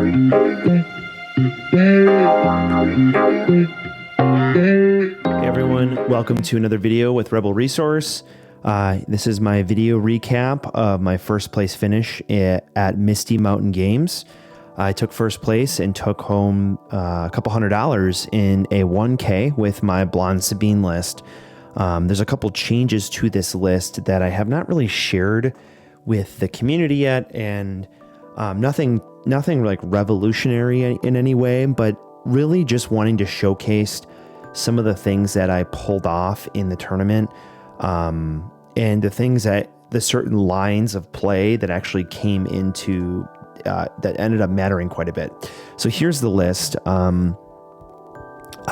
Hey everyone, welcome to another video with Rebel Resource. This is my video recap of my first place finish at Misty Mountain Games. I took first place and took home a couple $100 in a 1K with my Blonde Sabine list. There's a couple changes to this list that I have not really shared with the community yet, and nothing like revolutionary in any way, but really just wanting to showcase some of the things that I pulled off in the tournament, and the things that the certain lines of play that actually came into that ended up mattering quite a bit. So here's the list. I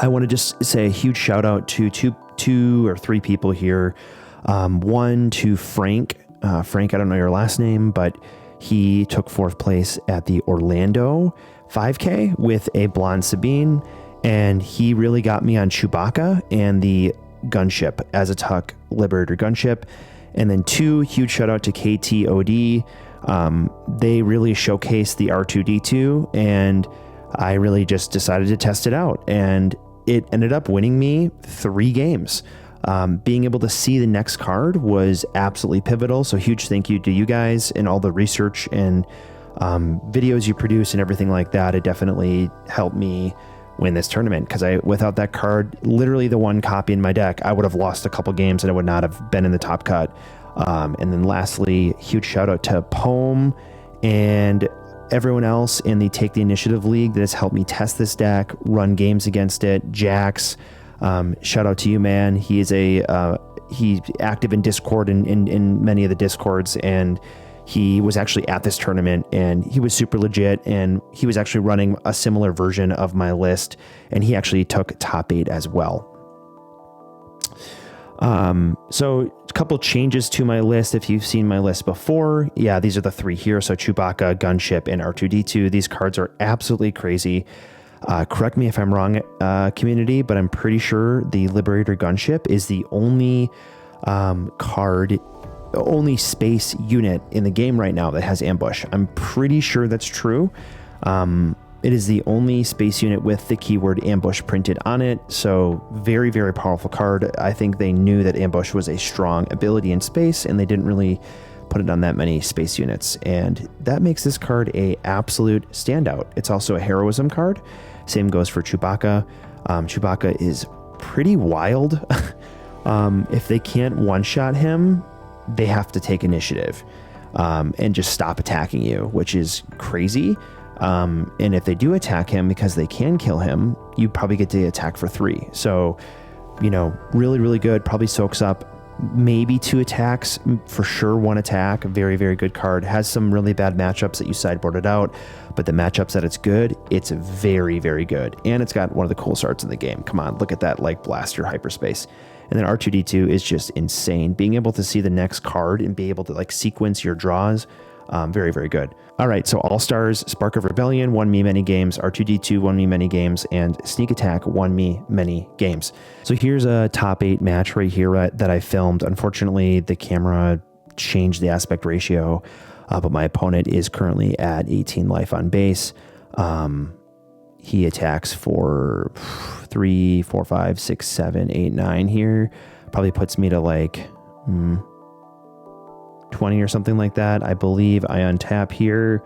want to just say a huge shout out to two or three people here. One to Frank. Frank, I don't know your last name, but he took fourth place at the Orlando 5K with a Blonde Sabine, and he really got me on Chewbacca and the gunship, Azatec Liberator gunship. And then two, huge shout out to KTOD. They really showcased the R2D2, and I really just decided to test it out, and it ended up winning me 3 games. Being able to see the next card was absolutely pivotal. So huge thank you to you guys and all the research and videos you produce and everything like that. It definitely helped me win this tournament, because without that card, literally the one copy in my deck, I would have lost a couple games and I would not have been in the top cut. And then lastly, huge shout out to Poem and everyone else in the Take the Initiative League that has helped me test this deck, run games against it. Jax, shout out to you, man. He is he's active in Discord and in many of the Discords, and he was actually at this tournament, and he was super legit, and he was actually running a similar version of my list, and he actually took top 8 as well. So a couple changes to my list. If you've seen my list before, yeah, these are the 3 here. So Chewbacca, Gunship, and R2D2. These cards are absolutely crazy. Correct me if I'm wrong, community, but I'm pretty sure the Liberator Gunship is the only only space unit in the game right now that has ambush. I'm pretty sure that's true. It is the only space unit with the keyword ambush printed on it. So very, very powerful card. I think they knew that ambush was a strong ability in space, and they didn't really put it on that many space units. And that makes this card a absolute standout. It's also a heroism card. Same goes for Chewbacca. Chewbacca is pretty wild. If they can't one-shot him, they have to take initiative and just stop attacking you, which is crazy. And if they do attack him, because they can kill him, you probably get to attack for 3. So, really, really good. Probably soaks up maybe 2 attacks, for sure 1 attack. Very, very good card. Has some really bad matchups that you sideboarded out, but the matchups that it's good, it's very, very good. And it's got one of the coolest arts in the game. Come on, look at that, like blaster hyperspace. And then R2D2 is just insane. Being able to see the next card and be able to like sequence your draws, very, very good. All right, so All-Stars, Spark of Rebellion won me many games, R2D2 won me many games, and Sneak Attack won me many games. So here's a top 8 match right here that I filmed. Unfortunately, the camera changed the aspect ratio, but my opponent is currently at 18 life on base. He attacks for 3, 4, 5, 6, 7, 8, 9 here. Probably puts me to like 20 or something like that. I believe I untap here,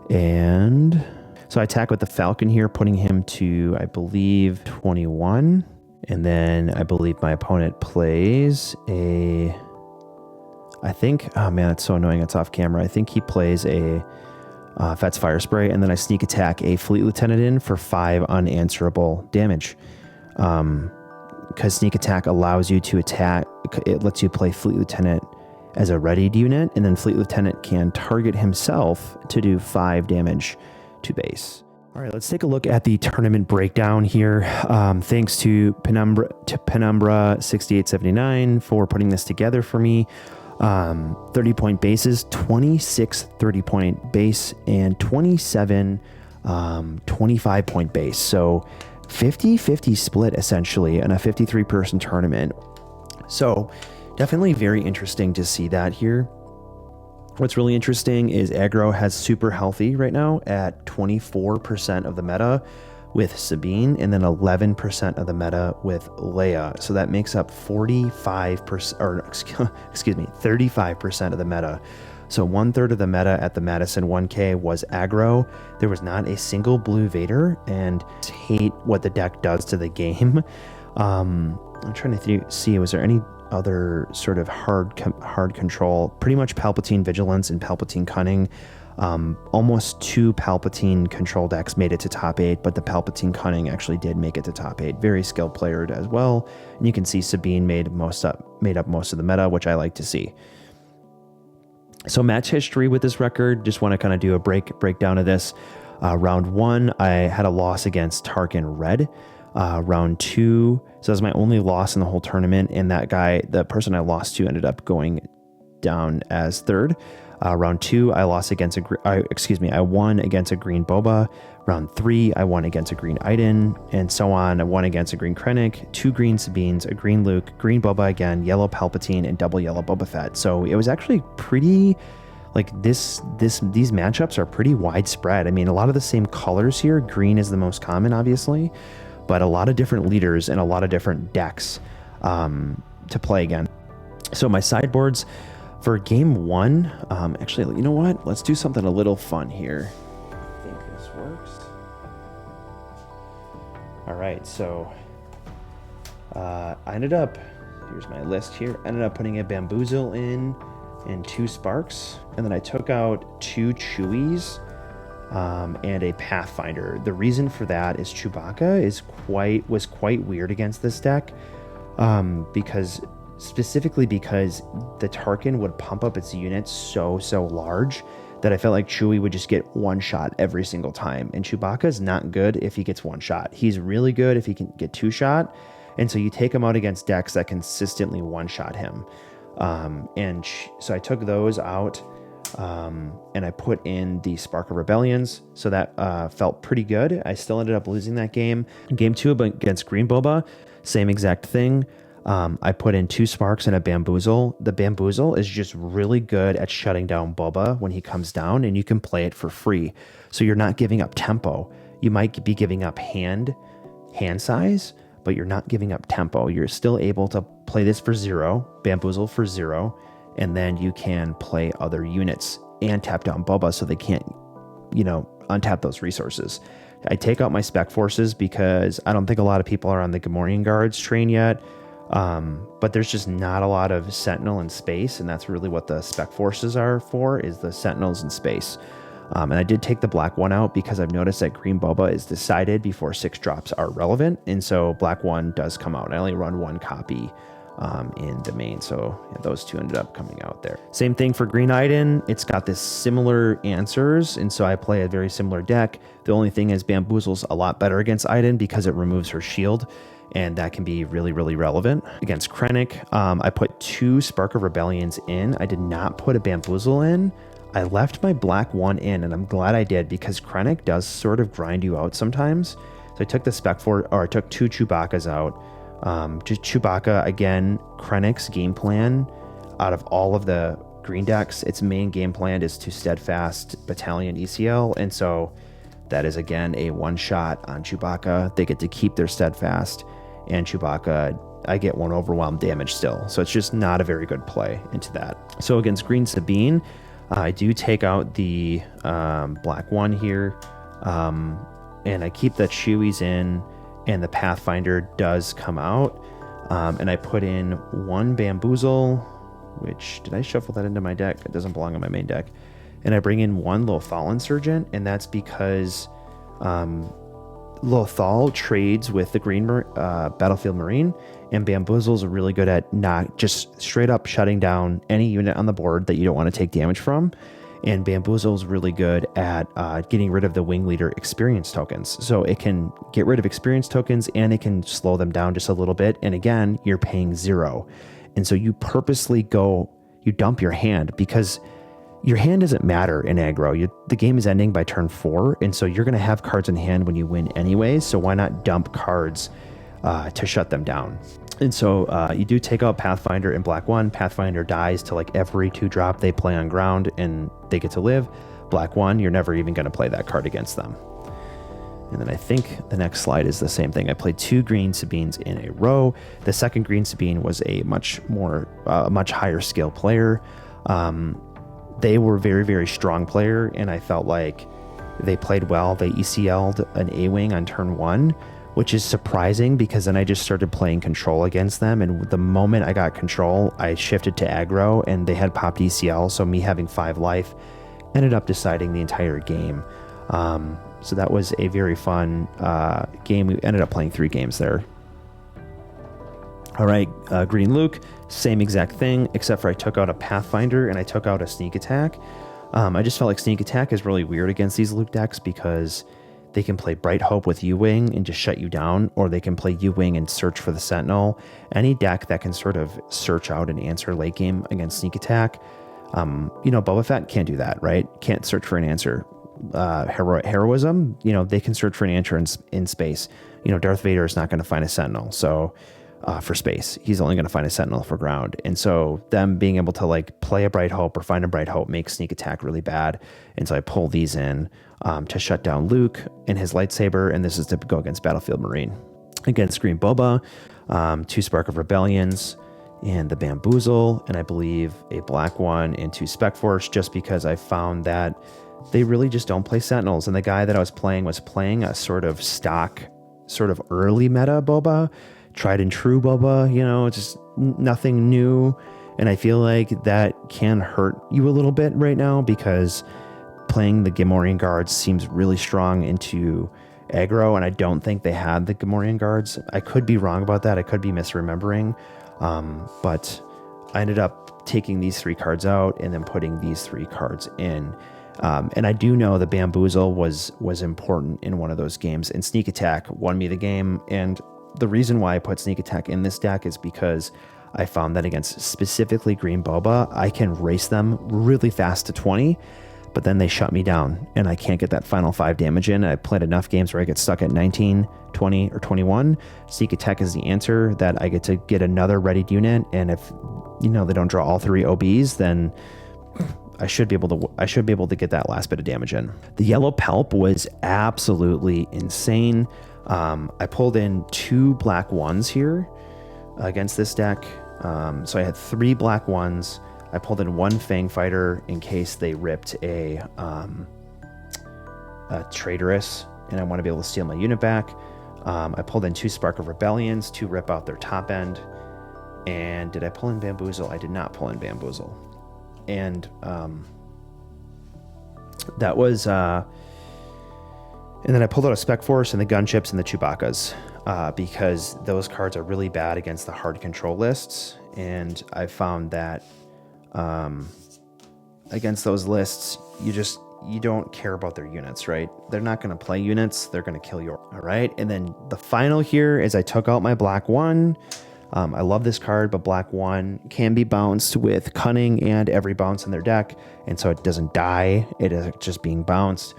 and so I attack with the Falcon here, putting him to, I believe, 21. And then I believe my opponent plays a, I think, oh man, it's so annoying, it's off camera. I think he plays a Fet's Fire Spray, and then I sneak attack a Fleet Lieutenant in for 5 unanswerable damage. Because sneak attack allows you to attack, it lets you play Fleet Lieutenant as a readied unit, and then Fleet Lieutenant can target himself to do 5 damage to base. All right, let's take a look at the tournament breakdown here. Thanks to Penumbra 6879 for putting this together for me. 30-point bases, 26 30-point base, and 27 25-point base. So 50-50 split essentially in a 53-person tournament. So definitely very interesting to see that here. What's really interesting is aggro has super healthy right now at 24% of the meta with Sabine, and then 11% of the meta with Leia. So that makes up 45%, or excuse me, 35% of the meta. So 1/3 of the meta at the Madison 1K was aggro. There was not a single blue Vader, and I hate what the deck does to the game. I'm trying to see, was there any other sort of hard control? Pretty much Palpatine Vigilance and Palpatine Cunning. Almost 2 Palpatine control decks made it to top 8, but the Palpatine Cunning actually did make it to top 8. Very skilled player as well. And you can see Sabine made up most of the meta, which I like to see. So match history with this record, just want to kind of do a breakdown of this. Round 1, I had a loss against Tarkin Red. Round 2, so that was my only loss in the whole tournament, and the person I lost to ended up going down as 3rd. Round 2, I won against a green Boba. Round 3, I won against a green Iden, and so on. I won against a green Krennic, 2 green Sabines, a green Luke, green Boba again, yellow Palpatine, and double yellow Boba Fett. So it was actually pretty, like these matchups are pretty widespread. I mean, a lot of the same colors here. Green is the most common, obviously, but a lot of different leaders and a lot of different decks to play again. So my sideboards for game 1, actually, you know what? Let's do something a little fun here. I think this works. All right, so I ended up, here's my list here, ended up putting a Bamboozle in and 2 Sparks, and then I took out 2 Chewies and a Pathfinder. The reason for that is Chewbacca was quite weird against this deck, specifically because the Tarkin would pump up its units so large that I felt like Chewie would just get one shot every single time. And Chewbacca is not good if he gets one shot. He's really good if he can get 2 shot. And so you take him out against decks that consistently one shot him. So I took those out, and I put in the Spark of Rebellions. So that felt pretty good. I still ended up losing that game. Game 2 against Green Boba, same exact thing. I put in 2 Sparks and a Bamboozle. The Bamboozle is just really good at shutting down Boba when he comes down, and you can play it for free. So you're not giving up tempo. You might be giving up hand size, but you're not giving up tempo. You're still able to play this for 0, Bamboozle for 0, and then you can play other units and tap down Boba so they can't, untap those resources. I take out my Spec Forces because I don't think a lot of people are on the Gamorrean Guards train yet. But there's just not a lot of Sentinel in space, and that's really what the Spec Forces are for, is the Sentinels in space. And I did take the black 1 out because I've noticed that green Boba is decided before 6 drops are relevant, and so black 1 does come out. I only run 1 copy in the main, so yeah, those 2 ended up coming out there. Same thing for green Iden. It's got this similar answers, and so I play a very similar deck. The only thing is Bamboozle's a lot better against Iden because it removes her shield, and that can be really relevant. Against Krennic, I put 2 Spark of Rebellions in. I did not put a Bamboozle in. I left my black 1 in, and I'm glad I did because Krennic does sort of grind you out sometimes. So I took I took 2 Chewbaccas out. Just Chewbacca, again, Krennic's game plan out of all of the green decks, its main game plan is to Steadfast Battalion ECL, and so that is again a 1-shot on Chewbacca. They get to keep their Steadfast, and Chewbacca, I get 1 overwhelmed damage still. So it's just not a very good play into that. So against green Sabine, I do take out the black 1 here, and I keep the Chewies in, and the Pathfinder does come out, and I put in 1 Bamboozle, which, did I shuffle that into my deck? It doesn't belong on my main deck. And I bring in 1 Lothal Insurgent, and that's because Lothal trades with the green Battlefield Marine, and Bamboozle's really good at not just straight up shutting down any unit on the board that you don't want to take damage from. And Bamboozle's really good at getting rid of the Wing Leader experience tokens. So it can get rid of experience tokens, and it can slow them down just a little bit. And again, you're paying 0. And so you purposely you dump your hand because your hand doesn't matter in aggro. The game is ending by turn 4, and so you're going to have cards in hand when you win anyways, so why not dump cards to shut them down? And so you do take out Pathfinder in black 1. Pathfinder dies to like every 2-drop they play on ground and they get to live. Black 1, you're never even going to play that card against them. And then I think the next slide is the same thing. I played 2 green Sabines in a row. The second green Sabine was a much higher skill player. They were very, very strong player, and I felt like they played well. They ECL'd an A-Wing on turn 1, which is surprising because then I just started playing control against them. And the moment I got control, I shifted to aggro and they had popped ECL. So me having 5 life ended up deciding the entire game. So that was a very fun game. We ended up playing 3 games there. All right, Green Luke, same exact thing, except for I took out a Pathfinder and I took out a Sneak Attack. I just felt like Sneak Attack is really weird against these Luke decks because they can play Bright Hope with U-Wing and just shut you down, or they can play U-Wing and search for the Sentinel. Any deck that can sort of search out an answer late game against Sneak Attack, Boba Fett can't do that, right? Can't search for an answer. Heroism, they can search for an answer in space. Darth Vader is not going to find a Sentinel, so for space, he's only going to find a Sentinel for ground. And so them being able to like play a Bright Hope or find a Bright Hope makes Sneak Attack really bad. And so I pull these in to shut down Luke and his lightsaber, and this is to go against Battlefield Marine. Against Green Boba, 2 Spark of Rebellions and the Bamboozle, and I believe a black 1 and 2 Spec Force, just because I found that they really just don't play Sentinels. And the guy that I was playing a sort of stock, sort of early meta Boba, tried and true Boba, just nothing new. And I feel like that can hurt you a little bit right now because playing the Gamorrean Guards seems really strong into aggro, and I don't think they had the Gamorrean Guards. I could be wrong about that. I could be misremembering. But I ended up taking these 3 cards out and then putting these 3 cards in. And I do know the Bamboozle was important in one of those games, and Sneak Attack won me the game. And the reason why I put Sneak Attack in this deck is because I found that against specifically Green Boba, I can race them really fast to 20, but then they shut me down and I can't get that final 5 damage in. I played enough games where I get stuck at 19, 20, or 21. Sneak Attack is the answer that I get to get another readied unit, and if they don't draw all 3 OBs, then I should be able to get that last bit of damage in. The yellow Pelp was absolutely insane. I pulled in 2 black 1s here against this deck. So I had 3 black 1s. I pulled in 1 Fang Fighter in case they ripped a Traitorous, and I want to be able to steal my unit back. I pulled in 2 Spark of Rebellions to rip out their top end. And did I pull in Bamboozle? I did not pull in Bamboozle. And that was... And then I pulled out a Spec Force and the Gunships and the Chewbacca's because those cards are really bad against the hard control lists. And I found that against those lists, you don't care about their units, right? They're not going to play units. They're going to kill you. All right. And then the final here is I took out my black 1. I love this card, but black 1 can be bounced with Cunning and every bounce in their deck. And so it doesn't die. It is just being bounced.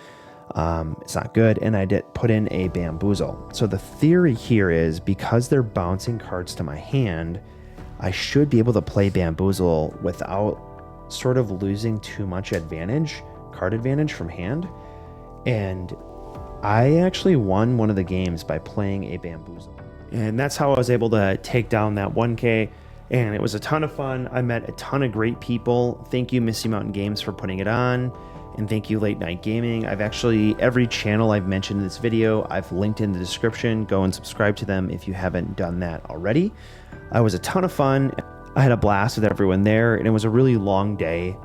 It's not good. And I did put in a Bamboozle. So the theory here is because they're bouncing cards to my hand, I should be able to play Bamboozle without sort of losing too much card advantage from hand. And I actually won one of the games by playing a Bamboozle. And that's how I was able to take down that 1K. And it was a ton of fun. I met a ton of great people. Thank you, Misty Mountain Games, for putting it on. And thank you, Late Night Gaming. Every channel I've mentioned in this video, I've linked in the description. Go and subscribe to them if you haven't done that already. It was a ton of fun. I had a blast with everyone there, and it was a really long day.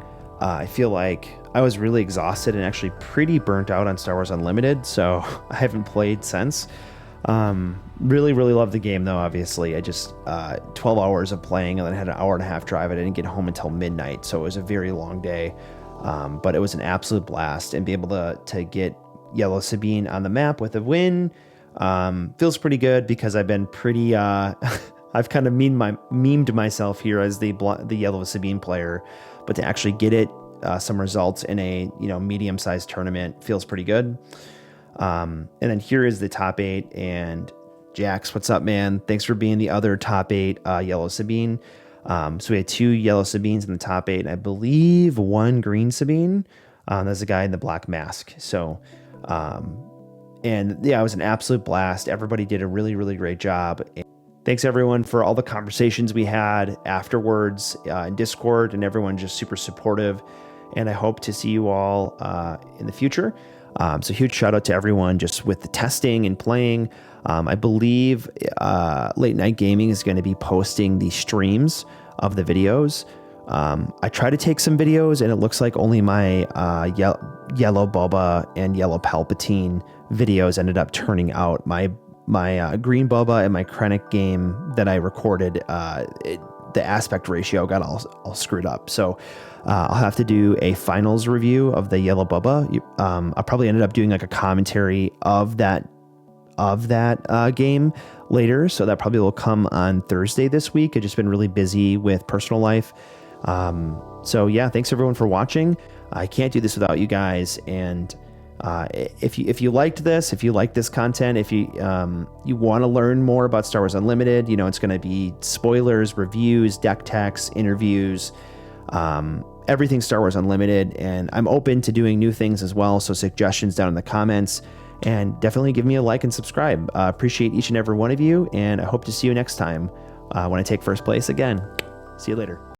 I feel like I was really exhausted and actually pretty burnt out on Star Wars Unlimited, so I haven't played since. Really loved the game though, obviously. I just 12 hours of playing and then had an hour and a half drive. I didn't get home until midnight, so it was a very long day. But it was an absolute blast, and be able to get Yellow Sabine on the map with a win feels pretty good because I've been pretty I've kind of memed myself here as the Yellow Sabine player, but to actually get it some results in a medium-sized tournament feels pretty good. And then here is the top 8, and Jax, what's up, man? Thanks for being the other top 8 yellow Sabine. So we had 2 yellow Sabines in the top 8, and I believe 1 green Sabine. There's a guy in the black mask. So, and yeah, it was an absolute blast. Everybody did a really, really great job. Thanks everyone for all the conversations we had afterwards in Discord, and everyone just super supportive. And I hope to see you all in the future. So huge shout out to everyone just with the testing and playing. I believe Late Night Gaming is going to be posting the streams of the videos. I tried to take some videos, and it looks like only my yellow Boba and yellow Palpatine videos ended up turning out. My green Boba and my Krennic game that I recorded, the aspect ratio got all screwed up. So I'll have to do a finals review of the yellow Boba. I probably ended up doing like a commentary of that game later. So that probably will come on Thursday this week. I've just been really busy with personal life. So yeah, thanks everyone for watching. I can't do this without you guys. And if you liked this, if you like this content, if you want to learn more about Star Wars Unlimited, it's going to be spoilers, reviews, deck techs, interviews, everything Star Wars Unlimited. And I'm open to doing new things as well. So suggestions down in the comments, and definitely give me a like and subscribe. Appreciate each and every one of you. And I hope to see you next time when I take first place again. See you later.